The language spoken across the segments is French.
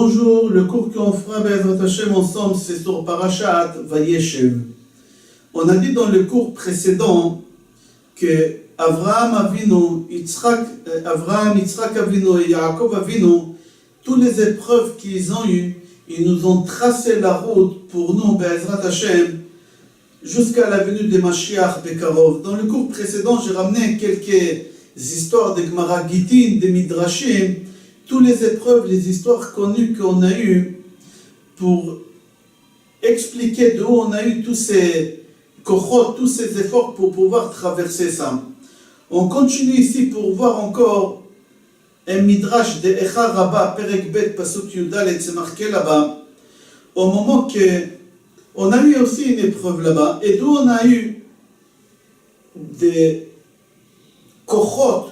Bonjour, le cours qu'on fera Be'ezrat Hashem ensemble, c'est sur Parashat Vayeshev. On a dit dans le cours précédent que Avraham, Yitzhak Avinu et Yaakov Avinu, toutes les épreuves qu'ils ont eues, ils nous ont tracé la route pour nous, Be'ezrat Hashem, jusqu'à la venue de Mashiach Bekarov. Dans le cours précédent, j'ai ramené quelques histoires de Gemara Gittin, de Midrashim, toutes les épreuves, les histoires connues qu'on a eues pour expliquer d'où on a eu tous ces kochot, tous ces efforts pour pouvoir traverser ça. On continue ici pour voir encore un midrash de Echa Rabba, Perek Bet, Pasuk Yudalet, c'est marqué là-bas, au moment que on a eu aussi une épreuve là-bas, et d'où on a eu des kochot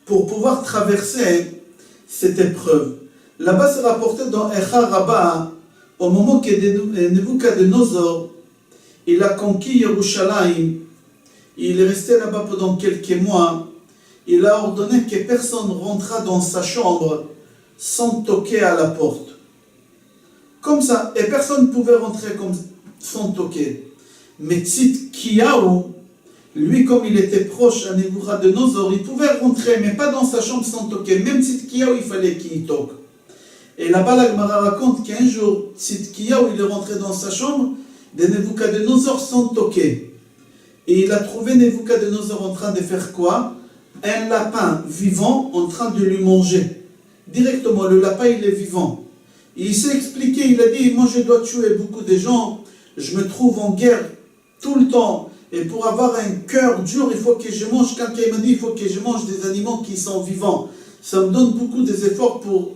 pour pouvoir traverser cette épreuve. Là-bas, c'est rapporté dans Echa Rabba, au moment que Nebuchadnezzar, il a conquis Yerushalayim, il est resté là-bas pendant quelques mois, il a ordonné que personne rentra dans sa chambre sans toquer à la porte. Comme ça, et personne ne pouvait rentrer sans toquer. Mais Tzidkiyahu, lui, comme il était proche à Nebuchadnezzar, il pouvait rentrer, mais pas dans sa chambre sans toquer. Même Tzidkiyahu, il fallait qu'il toque. Et là-bas, la Gemara raconte qu'un jour, Tzidkiyahu, il est rentré dans sa chambre de Nebuchadnezzar sans toquer. Et il a trouvé Nebuchadnezzar en train de faire quoi? Un lapin vivant en train de lui manger. Directement, le lapin, il est vivant. Et il s'est expliqué, il a dit, moi je dois tuer beaucoup de gens, je me trouve en guerre tout le temps. Et pour avoir un cœur dur, il faut que je mange, quelqu'un m'a dit, il faut que je mange des animaux qui sont vivants. Ça me donne beaucoup des efforts pour...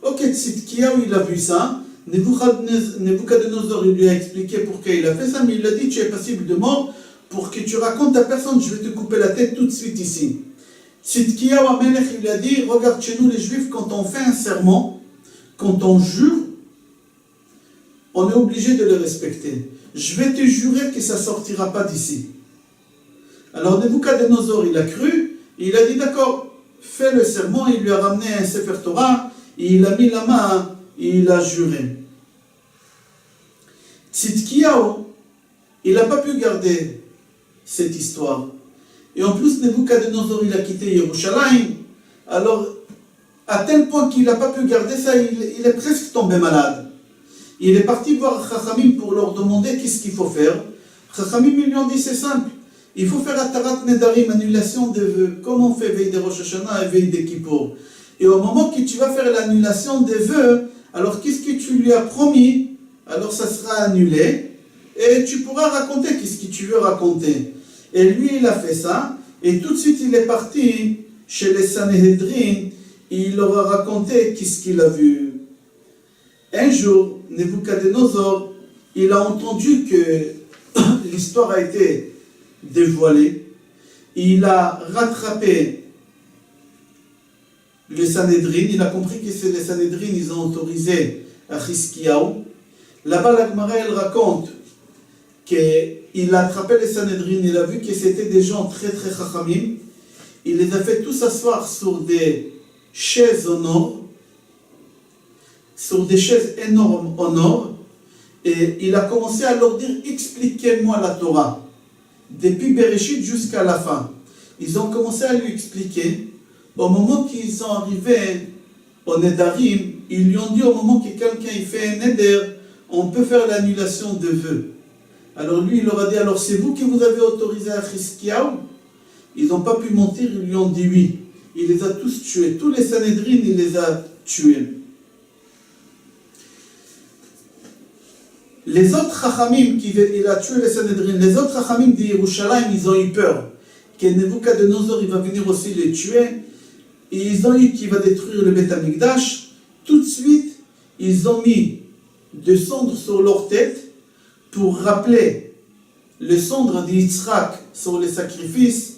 Ok, Tzidkiyahu, il a vu ça. Nebuchadnezzar, il lui a expliqué pourquoi il a fait ça, mais il a dit, tu es passible de mort, pour que tu racontes à personne, je vais te couper la tête tout de suite ici. Tzidkiyahu Amelech, il a dit, regarde chez nous les Juifs, quand on fait un serment, quand on jure, on est obligé de le respecter. Je vais te jurer que ça ne sortira pas d'ici. Alors Nebuchadnezzar, il a cru, il a dit d'accord, fais le serment, il lui a ramené un Sefer Torah, il a mis la main, il a juré. Tzidkiyahu, il n'a pas pu garder cette histoire. Et en plus, Nebuchadnezzar, il a quitté Yerushalayim, alors à tel point qu'il n'a pas pu garder ça, il est presque tombé malade. Il est parti voir Chachamim pour leur demander qu'est-ce qu'il faut faire. Chachamim lui ont dit c'est simple, il faut faire Atarat Nedarim, annulation des vœux, comme on fait veille de Rosh Hashanah et veille de Kippour. Et au moment que tu vas faire l'annulation des vœux, alors qu'est-ce que tu lui as promis, alors ça sera annulé, et tu pourras raconter qu'est-ce que tu veux raconter. Et lui, il a fait ça, et tout de suite il est parti chez les Sanhedrin, il leur a raconté qu'est-ce qu'il a vu. Un jour, Nebuchadnezzar, il a entendu que l'histoire a été dévoilée. Il a rattrapé les Sanhedrin. Il a compris que c'est les Sanhedrin, ils ont autorisé à Chizkiyahu. Là-bas, la Gemara, elle raconte qu'il a attrapé les Sanhedrin. Il a vu que c'était des gens très très chachamim. Il les a fait tous s'asseoir sur des chaises en or, sur des chaises énormes en or, et il a commencé à leur dire, expliquez-moi la Torah, depuis Bereshit jusqu'à la fin. Ils ont commencé à lui expliquer. Au moment qu'ils sont arrivés au Nedarim, ils lui ont dit, au moment que quelqu'un fait un Neder, on peut faire l'annulation de vœux. Alors lui, il leur a dit, alors c'est vous qui vous avez autorisé à Chizkiyahu? Ils n'ont pas pu mentir, ils lui ont dit oui. Il les a tous tués. Tous les Sanhedrin, il les a tués. Les autres Chachamim, il a tué les Sanhedrin, les autres Chachamim de Yerushalayim, ils ont eu peur que Nebuchadnezzar, il va venir aussi les tuer. Et ils ont eu qu'il va détruire le Beth Amikdash. Tout de suite, ils ont mis des cendres sur leur tête pour rappeler les cendres d'Yitzhak sur les sacrifices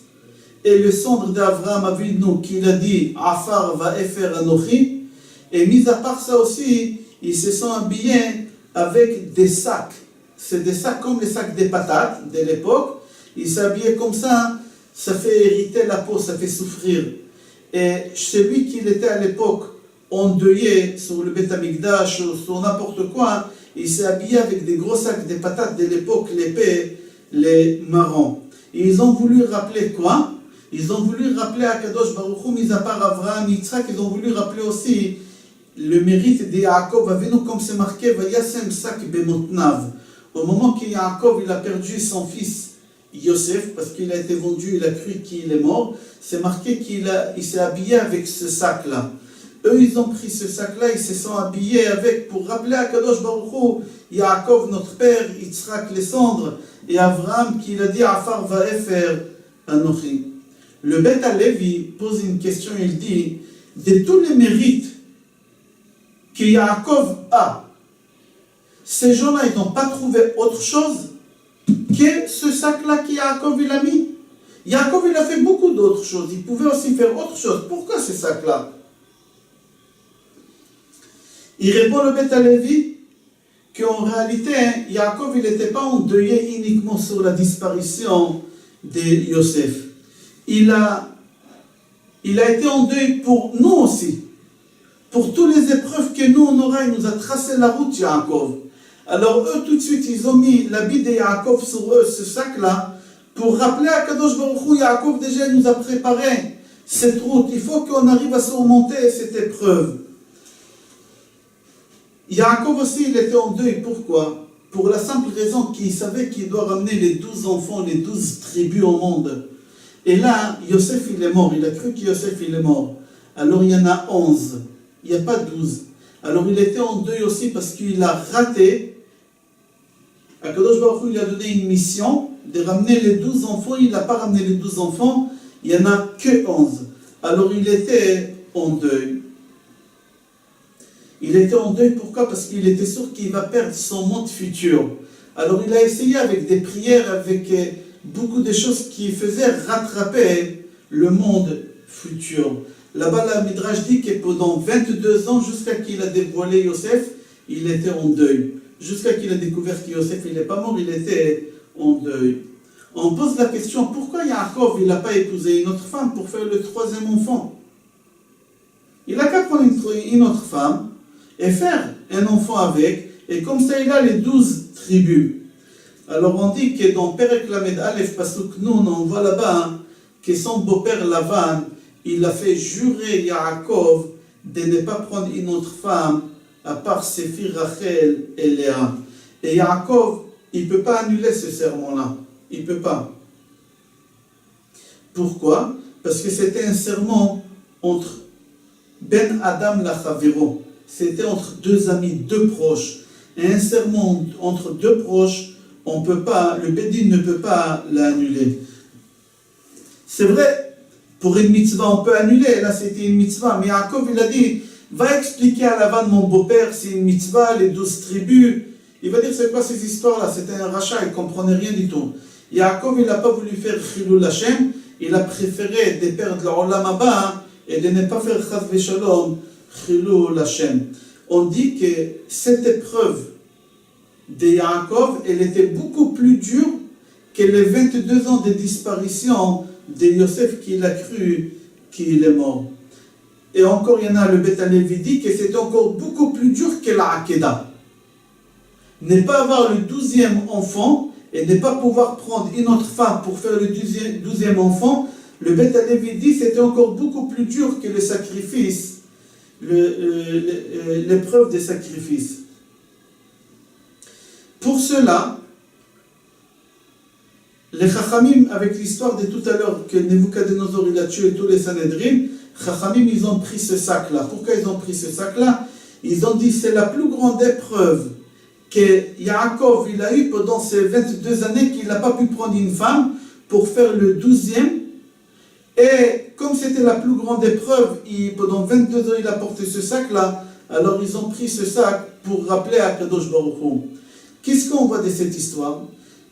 et le cendre d'Avraham Avinu qu'il a dit Afar va efer anochi. Et mis à part ça aussi, ils se sont habillés avec des sacs. C'est des sacs comme les sacs des patates de l'époque. Ils s'habillaient comme ça, ça fait hériter la peau, ça fait souffrir. Et celui qui était à l'époque endeuillé sur le Beth Amikdash ou sur n'importe quoi, il s'est habillé avec des gros sacs, des patates de l'époque, l'épée, les marrons. Et ils ont voulu rappeler quoi? Ils ont voulu rappeler à Kadosh Baruch Hu, mis à part Avraham, Yitzhak, ils ont voulu rappeler aussi le mérite de Yaakov Avinu, comme c'est marqué, Vayasem sak bemotnav. Au moment que Yaakov il a perdu son fils Yosef, parce qu'il a été vendu, il a cru qu'il est mort, c'est marqué qu'il s'est habillé avec ce sac-là. Eux, ils ont pris ce sac-là, ils se sont habillés avec, pour rappeler à Kadosh Baruch Hu, Yaakov, notre père, Yitzhak, les cendres, et Avraham, qui a dit, Afar va'efer anochi. Le Beth Alevi pose une question, il dit, de tous les mérites que Yaakov a, ces gens-là, ils n'ont pas trouvé autre chose que ce sac-là que Yaakov il a mis. Yaakov il a fait beaucoup d'autres choses, il pouvait aussi faire autre chose. Pourquoi ce sac-là? Il répond le Beth Alevi qu'en réalité, Yaakov il n'était pas endeuillé uniquement sur la disparition de Yosef. Il a été en deuil pour nous aussi. Pour toutes les épreuves que nous on aura, il nous a tracé la route, Yaakov. Alors eux, tout de suite, ils ont mis l'habit de Yaakov sur eux, ce sac-là, pour rappeler à Kadosh Baruch Hu, Yaakov déjà nous a préparé cette route. Il faut qu'on arrive à surmonter cette épreuve. Yaakov aussi, il était en deuil. Pourquoi? Pour la simple raison qu'il savait qu'il doit ramener les 12 enfants, les 12 tribus au monde. Et là, Yosef, il est mort. Il a cru que Yosef, il est mort. Alors il y en a 11. Il n'y a pas 12. Alors il était en deuil aussi parce qu'il a raté. Akadosh Baruch Hu lui a donné une mission de ramener les 12 enfants. Il n'a pas ramené les 12 enfants. Il n'y en a que 11. Alors il était en deuil. Il était en deuil, pourquoi? Parce qu'il était sûr qu'il va perdre son monde futur. Alors il a essayé avec des prières, avec beaucoup de choses qui faisaient rattraper le monde futur. Là-bas, la Midrash dit que pendant 22 ans, jusqu'à qu'il a dévoilé Yosef, il était en deuil. Jusqu'à qu'il a découvert que Yosef, il n'est pas mort, il était en deuil. On pose la question, pourquoi Yaakov, il n'a pas épousé une autre femme pour faire le 3e enfant? Il n'a qu'à prendre une autre femme et faire un enfant avec, et comme ça, il a les 12 tribus. Alors on dit que dans Perek Lamed Aleph Pasuk Nun, on voit là-bas que son beau-père Lavan, il a fait jurer Yaakov de ne pas prendre une autre femme à part ses filles Rachel et Léa. Et Yaakov, il ne peut pas annuler ce serment-là. Il ne peut pas. Pourquoi? Parce que c'était un serment entre Ben Adam Lachavero. C'était entre deux amis, deux proches. Et un serment entre deux proches, on peut pas, le Bédine ne peut pas l'annuler. C'est vrai, pour une mitzvah, on peut annuler. Là, c'était une mitzvah. Mais Yaakov, il a dit, va expliquer à Lavan, mon beau-père, c'est une mitzvah, les 12 tribus. Il va dire, c'est quoi ces histoires-là? C'était un rachat, il ne comprenait rien du tout. Yaakov, il n'a pas voulu faire Chilul Hashem. Il a préféré de perdre l'Olam Haba et de ne pas faire Chas V'Shalom, Chilul Hashem. On dit que cette épreuve de Yaakov, elle était beaucoup plus dure que les 22 ans de disparition de Yosef qu'il a cru qu'il est mort. Et encore, il y en a, le Beth Alevi dit que c'était encore beaucoup plus dur que la Hakeda. Ne pas avoir le 12e enfant et ne pas pouvoir prendre une autre femme pour faire le 12e enfant, le Beth Alevi dit que c'était encore beaucoup plus dur que le sacrifice, l'épreuve des sacrifices. Pour cela, les Chachamim, avec l'histoire de tout à l'heure que Nebuchadnezzar il a tué tous les Sanhedrin, Chachamim, ils ont pris ce sac-là. Pourquoi ils ont pris ce sac-là? Ils ont dit c'est la plus grande épreuve que Yaakov il a eu pendant ces 22 années qu'il n'a pas pu prendre une femme pour faire le 12e. Et comme c'était la plus grande épreuve, pendant 22 ans il a porté ce sac-là, alors ils ont pris ce sac pour rappeler à Kadosh Baruch Hu. Qu'est-ce qu'on voit de cette histoire?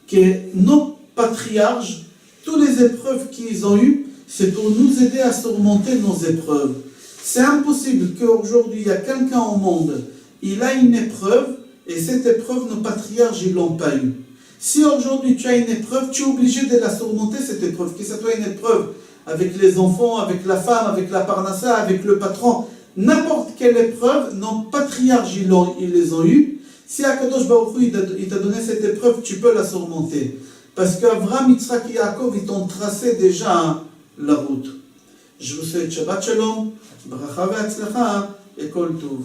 Que nos patriarches, toutes les épreuves qu'ils ont eues, c'est pour nous aider à surmonter nos épreuves. C'est impossible qu'aujourd'hui, il y a quelqu'un au monde, il a une épreuve, et cette épreuve, nos patriarches, ils ne l'ont pas eue. Si aujourd'hui tu as une épreuve, tu es obligé de la surmonter, cette épreuve. Que ce soit une épreuve avec les enfants, avec la femme, avec la parnassa, avec le patron, N'importe quelle épreuve, nos patriarches, ils les ont eu. Si Akadosh Baruch Hu, il t'a donné cette épreuve, tu peux la surmonter. Parce qu'Avraham, Yitzhak et Yaakov, ils t'ont tracé déjà la route. Je vous souhaite Shabbat Shalom, Bracha ve'atzlacha et Kol Tov.